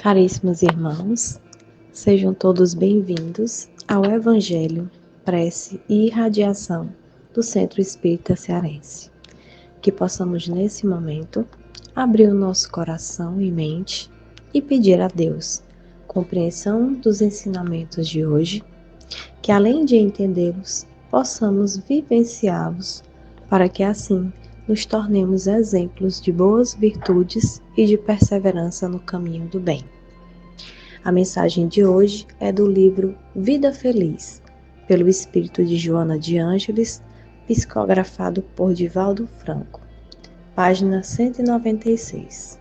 Caríssimos irmãos, sejam todos bem-vindos ao Evangelho, Prece e Irradiação do Centro Espírita Cearense. Que possamos, nesse momento, abrir o nosso coração e mente e pedir a Deus compreensão dos ensinamentos de hoje, que além de entendê-los, possamos vivenciá-los, para que assim nos tornemos exemplos de boas virtudes e de perseverança no caminho do bem. A mensagem de hoje é do livro Vida Feliz, pelo espírito de Joana de Ângeles, psicografado por Divaldo Franco, página 196.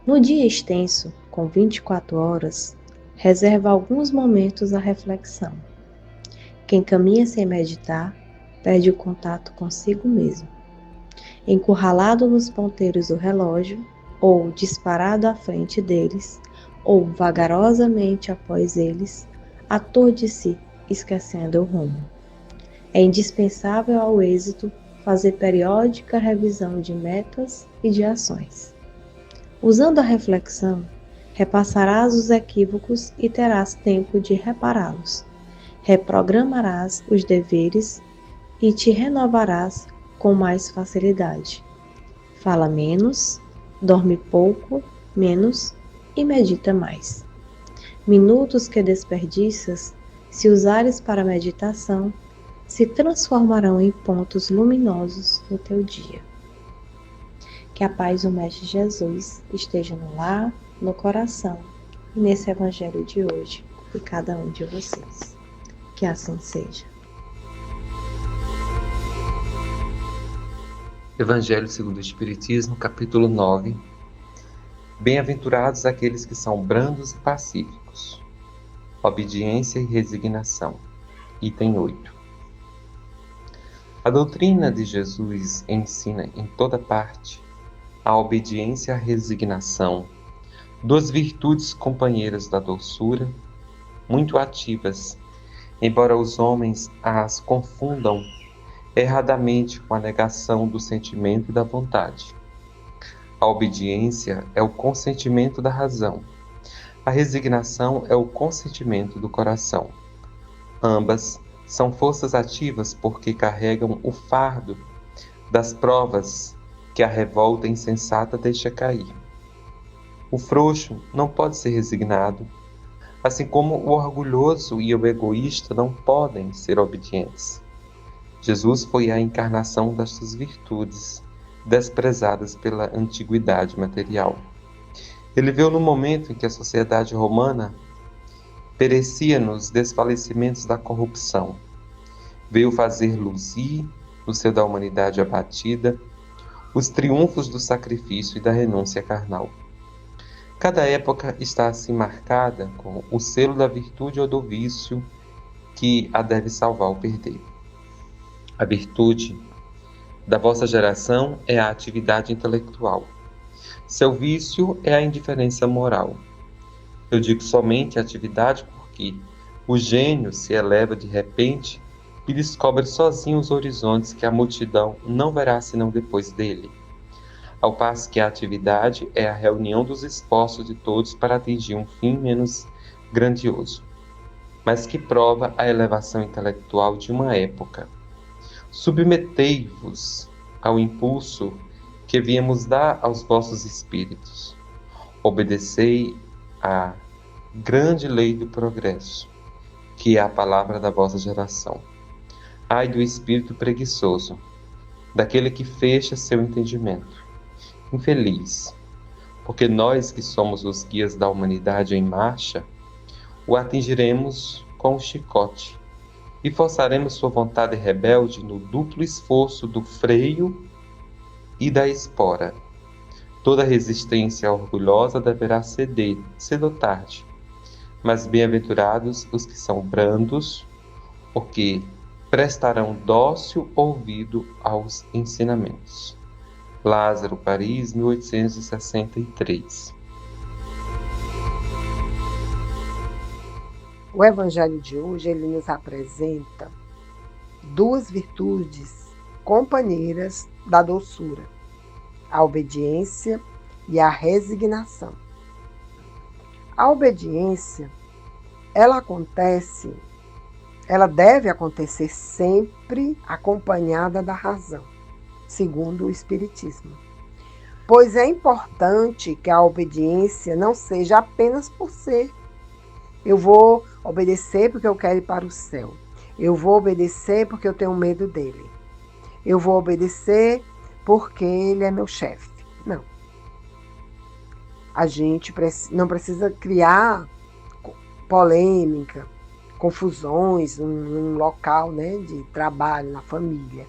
No dia extenso, com 24 horas, reserva alguns momentos à reflexão. Quem caminha sem meditar, perde o contato consigo mesmo. Encurralado nos ponteiros do relógio, ou disparado à frente deles, ou vagarosamente após eles, aturde-se, esquecendo o rumo. É indispensável ao êxito fazer periódica revisão de metas e de ações. Usando a reflexão, repassarás os equívocos e terás tempo de repará-los. Reprogramarás os deveres e te renovarás com mais facilidade. Fala menos, dorme pouco, menos e medita mais. Minutos que desperdiças, se usares para meditação, se transformarão em pontos luminosos no teu dia. Que a paz do Mestre Jesus esteja no lar, no coração e nesse Evangelho de hoje de cada um de vocês. Que assim seja. Evangelho segundo o Espiritismo, capítulo 9. Bem-aventurados aqueles que são brandos e pacíficos. Obediência e resignação. Item 8. A doutrina de Jesus ensina em toda parte a obediência e a resignação, duas virtudes companheiras da doçura, muito ativas, embora os homens as confundam erradamente com a negação do sentimento e da vontade. A obediência é o consentimento da razão. A resignação é o consentimento do coração. Ambas são forças ativas porque carregam o fardo das provas que a revolta insensata deixa cair. O frouxo não pode ser resignado, assim como o orgulhoso e o egoísta não podem ser obedientes. Jesus foi a encarnação destas virtudes, desprezadas pela antiguidade material. Ele veio no momento em que a sociedade romana perecia nos desfalecimentos da corrupção. Veio fazer luzir, no seio da humanidade abatida, os triunfos do sacrifício e da renúncia carnal. Cada época está assim marcada com o selo da virtude ou do vício que a deve salvar ou perder. A virtude da vossa geração é a atividade intelectual. Seu vício é a indiferença moral. Eu digo somente atividade porque o gênio se eleva de repente e descobre sozinho os horizontes que a multidão não verá senão depois dele. Ao passo que a atividade é a reunião dos esforços de todos para atingir um fim menos grandioso, mas que prova a elevação intelectual de uma época. Submetei-vos ao impulso que viemos dar aos vossos espíritos. Obedecei à grande lei do progresso, que é a palavra da vossa geração. Ai do espírito preguiçoso, daquele que fecha seu entendimento. Infeliz, porque nós que somos os guias da humanidade em marcha, o atingiremos com o chicote e forçaremos sua vontade rebelde no duplo esforço do freio e da espora. Toda resistência orgulhosa deverá ceder, cedo ou tarde. Mas bem-aventurados os que são brandos, porque prestarão dócil ouvido aos ensinamentos. Lázaro, Paris, 1863. O Evangelho de hoje, ele nos apresenta duas virtudes companheiras da doçura, a obediência e a resignação. A obediência, ela deve acontecer sempre acompanhada da razão, segundo o Espiritismo. Pois é importante que a obediência não seja apenas por ser. Eu vou obedecer porque eu quero ir para o céu. Eu vou obedecer porque eu tenho medo dele. Eu vou obedecer porque ele é meu chefe. Não. A gente não precisa criar polêmica, confusões num local, né, de trabalho, na família.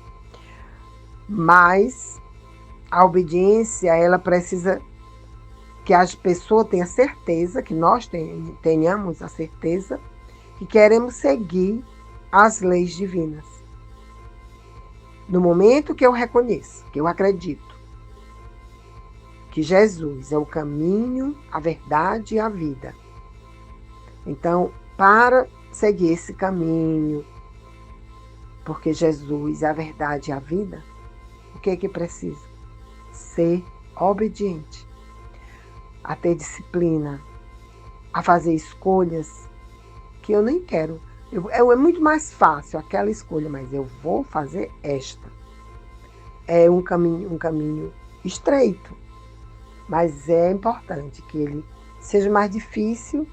Mas a obediência, ela precisa que a pessoa tenha certeza, que nós tenhamos a certeza que queremos seguir as leis divinas. No momento que eu reconheço, que eu acredito que Jesus é o caminho, a verdade e a vida. Então, para seguir esse caminho, porque Jesus é a verdade e a vida, o que é que precisa? Ser obediente, a ter disciplina, a fazer escolhas que eu nem quero. É muito mais fácil aquela escolha, mas eu vou fazer esta. É um caminho estreito, mas é importante que ele seja mais difícil,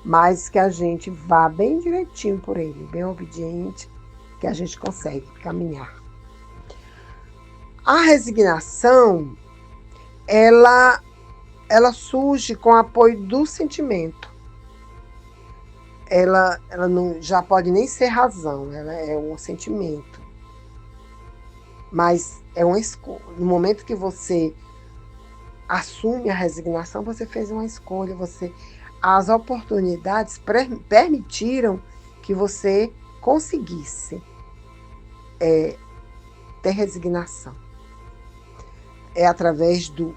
mas que a gente vá bem direitinho por ele, bem obediente, que a gente consegue caminhar. A resignação, ela surge com o apoio do sentimento. Ela não, já pode nem ser razão, ela é um sentimento. Mas é uma escolha. No momento que você assume a resignação, você fez uma escolha. As oportunidades permitiram que você conseguisse ter resignação. É através do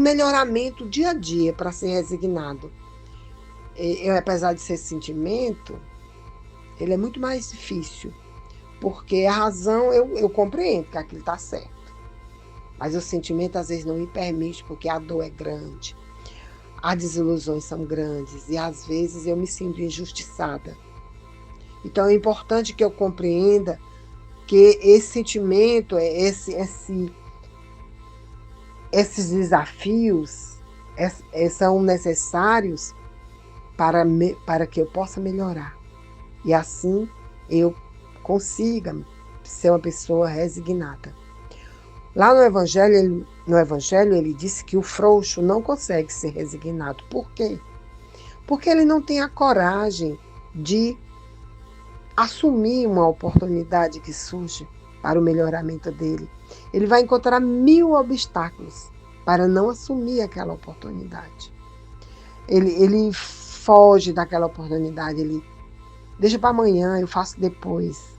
melhoramento dia a dia para ser resignado. Apesar de ser sentimento, ele é muito mais difícil, porque a razão eu compreendo que aquilo está certo, mas o sentimento às vezes não me permite, porque a dor é grande, as desilusões são grandes e às vezes eu me sinto injustiçada. Então é importante que eu compreenda que esse sentimento, esses desafios são necessários para que eu possa melhorar. E assim eu consiga ser uma pessoa resignada. Lá no Evangelho ele disse que o frouxo não consegue ser resignado. Por quê? Porque ele não tem a coragem de assumir uma oportunidade que surge para o melhoramento dele. Ele vai encontrar 1000 obstáculos para não assumir aquela oportunidade. Ele foge daquela oportunidade, ele deixa para amanhã, eu faço depois.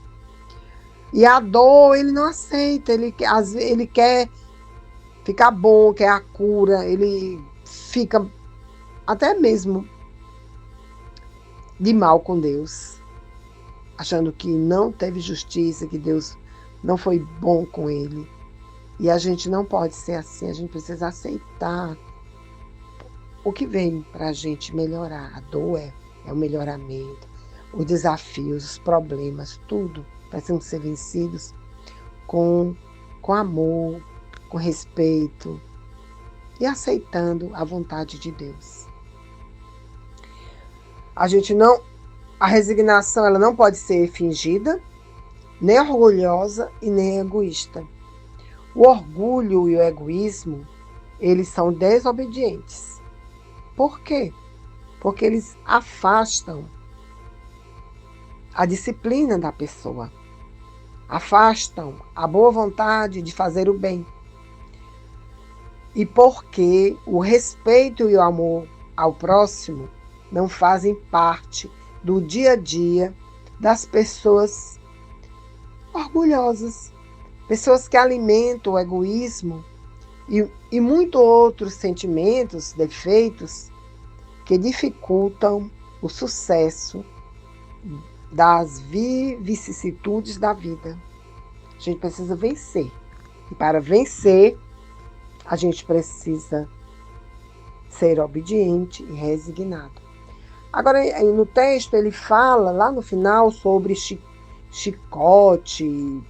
E a dor ele não aceita, ele quer ficar bom, quer a cura, ele fica até mesmo de mal com Deus, achando que não teve justiça, que Deus não foi bom com ele. E a gente não pode ser assim, a gente precisa aceitar o que vem para a gente melhorar. A dor é o melhoramento, os desafios, os problemas, tudo precisam ser vencidos com amor, com respeito e aceitando a vontade de Deus. A resignação ela não pode ser fingida, nem orgulhosa e nem egoísta. O orgulho e o egoísmo, eles são desobedientes. Por quê? Porque eles afastam a disciplina da pessoa, afastam a boa vontade de fazer o bem. E porque o respeito e o amor ao próximo não fazem parte do dia a dia das pessoas orgulhosas, pessoas que alimentam o egoísmo e muitos outros sentimentos, defeitos que dificultam o sucesso das vicissitudes da vida. A gente precisa vencer. E para vencer, a gente precisa ser obediente e resignado. Agora, no texto, ele fala lá no final sobre chicote,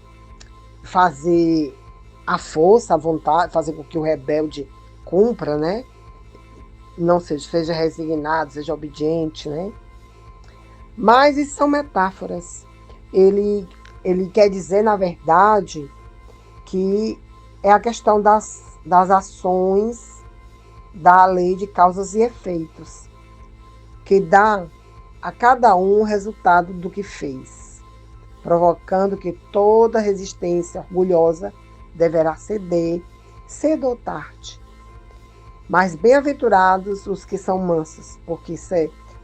fazer a força, a vontade, fazer com que o rebelde cumpra, né? Não seja resignado, seja obediente, né? Mas isso são metáforas. Ele quer dizer, na verdade, que é a questão das ações da lei de causas e efeitos, que dá a cada um o resultado do que fez, provocando que toda resistência orgulhosa deverá ceder, cedo ou tarde. Mas bem-aventurados os que são mansos, porque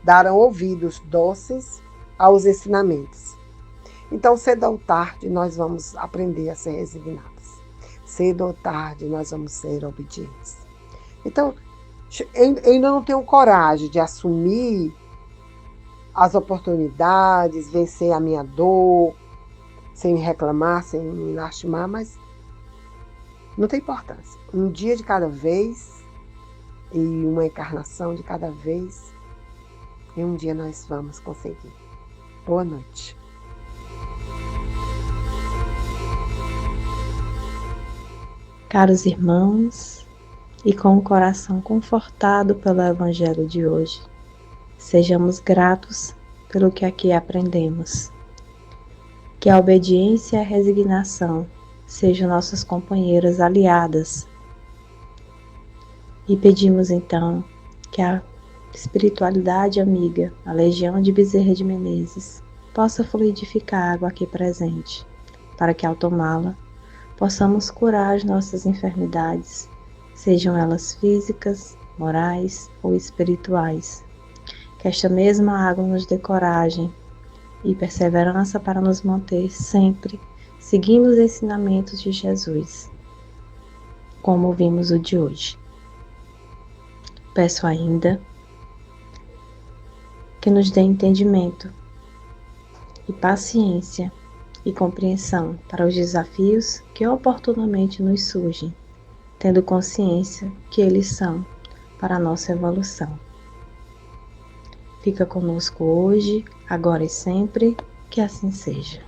darão ouvidos doces aos ensinamentos. Então, cedo ou tarde, nós vamos aprender a ser resignados. Cedo ou tarde, nós vamos ser obedientes. Então, eu ainda não tenho coragem de assumir as oportunidades, vencer a minha dor, sem me reclamar, sem me lastimar, mas não tem importância. Um dia de cada vez e uma encarnação de cada vez, e um dia nós vamos conseguir. Boa noite. Caros irmãos, e com o coração confortado pelo Evangelho de hoje, sejamos gratos pelo que aqui aprendemos. Que a obediência e a resignação sejam nossas companheiras aliadas. E pedimos então que a espiritualidade amiga, a Legião de Bezerra de Menezes, possa fluidificar a água aqui presente, para que ao tomá-la, possamos curar as nossas enfermidades, sejam elas físicas, morais ou espirituais. Que esta mesma água nos dê coragem e perseverança para nos manter sempre seguindo os ensinamentos de Jesus, como vimos o de hoje. Peço ainda que nos dê entendimento e paciência e compreensão para os desafios que oportunamente nos surgem, tendo consciência que eles são para a nossa evolução. Fica conosco hoje, agora e sempre, que assim seja.